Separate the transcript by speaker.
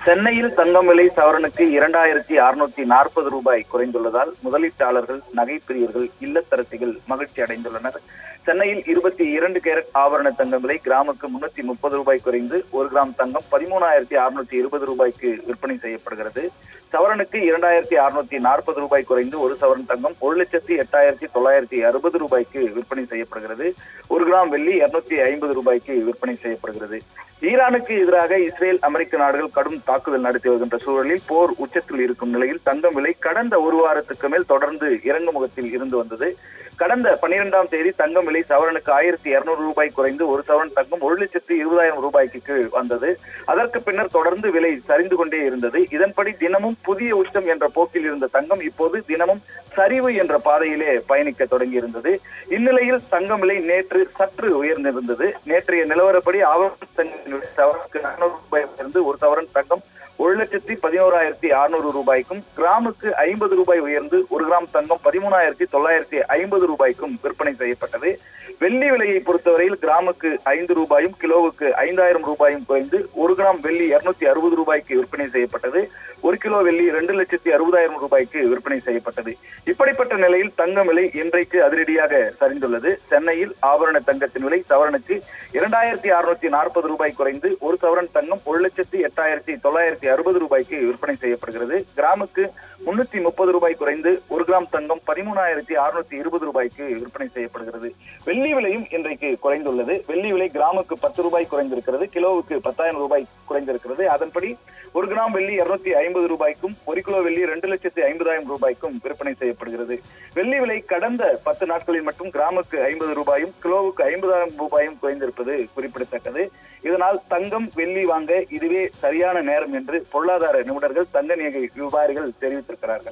Speaker 1: சென்னையில் தங்கம் விலை சவரனுக்கு 2640 ரூபாய் குறைந்துள்ளதால் முதலீட்டாளர்கள், நகைப்பிரியர்கள், இல்லத்தரசிகள் மகிழ்ச்சி அடைந்துள்ளனர். சென்னையில் 22 கேரட் ஆபரண தங்கம் விலை கிராமுக்கு 330 ரூபாய் குறைந்து 1 கிராம் தங்கம் 13,620 ரூபாய்க்கு விற்பனை செய்யப்படுகிறது. சவரனுக்கு 2640 ரூபாய் குறைந்து 1 சவரன் தங்கம் 1,08,960 ரூபாய்க்கு விற்பனை செய்யப்படுகிறது. 1 கிராம் வெள்ளி 250 ரூபாய்க்கு விற்பனை செய்யப்படுகிறது. ஈரானுக்கு எதிராக இஸ்ரேல், அமெரிக்க நாடுகள் கடும் தாக்குதல் நடத்தி வருகின்ற சூழலில் போர் உச்சத்தில் இருக்கும் நிலையில் தங்கம் விலை கடந்த ஒரு வாரத்துக்கு மேல் தொடர்ந்து இறங்கு முகத்தில் இருந்து வந்தது. கடந்த 12ஆம் தேதி தங்கம் விலை சவரனுக்கு 1200 ரூபாய் குறைந்து 1 சவரன் தங்கம் 1,20,000 ரூபாய்க்கு கீழ் வந்தது. அதற்கு பின்னர் தொடர்ந்து விலை சரிந்து கொண்டே இருந்தது. இதன்படி தினமும் புதிய உச்சம் என்ற போக்கில் இருந்த தங்கம் இப்போது தினமும் சரிவு என்ற பாதையிலே பயணிக்க தொடங்கி இருந்தது. இந்நிலையில் தங்கம் விலை நேற்று சற்று உயர்ந்திருந்தது. நேற்றைய நிலவரப்படி ஆபரண சவரனுக்கு 400 ரூபாயிலிருந்து 1 சவரன் தங்கம் 1,11,600 ரூபாய்க்கும், கிராமுக்கு 50 ரூபாய் உயர்ந்து 1 கிராம் தங்கம் 13,950 ரூபாய்க்கும் விற்பனை செய்யப்பட்டது. வெள்ளி விலையை பொறுத்தவரையில் கிராமுக்கு 5 ரூபாயும் கிலோவுக்கு 5,000 ரூபாயும் குறைந்து 1 கிராம் வெள்ளி 260 ரூபாய்க்கு விற்பனை செய்யப்பட்டது. 1 கிலோ வெள்ளி 2,60,000 ரூபாய்க்கு விற்பனை செய்யப்பட்டது. இப்படிப்பட்ட நிலையில் தங்கம் விலை இன்றைக்கு அதிரடியாக சரிந்துள்ளது. சென்னையில் ஆபரண தங்கத்தின் விலை சவரனுக்கு 2,640 ரூபாய் குறைந்து 1 சவரன் தங்கம் 1,08,960 ரூபாய்க்கு விற்பனை செய்யப்படுகிறது. கிராமுக்கு 330 ரூபாய் குறைந்து 1 கிராம் தங்கம் 13,620 ரூபாய்க்கு விற்பனை செய்யப்படுகிறது. வெள்ளி விலையும் இன்றைக்கு குறைந்துள்ளது. வெள்ளி விலை கிராமுக்கு 10 ரூபாய் குறைந்திருக்கிறது. கிலோவுக்கு 10,000 ரூபாய் குறைந்திருக்கிறது. அதன்படி 1 கிராம் வெள்ளி 250 ரூபாய்க்கும் 1 கிலோ வெள்ளி 2,50,000 ரூபாய்க்கும் விற்பனை செய்யப்படுகிறது. வெள்ளி விலை கடந்த 10 நாட்களில் மட்டும் கிராமுக்கு 50 ரூபாயும் கிலோவுக்கு 50,000 ரூபாயும் குறைந்திருப்பது குறிப்பிடத்தக்கது. இதனால் தங்கம், வெள்ளி வாங்க இதுவே சரியான நேரம் என்று பொருளாதார நிபுணர்கள், தங்க வியாபாரிகள் தெரிவித்திருக்கிறார்கள்.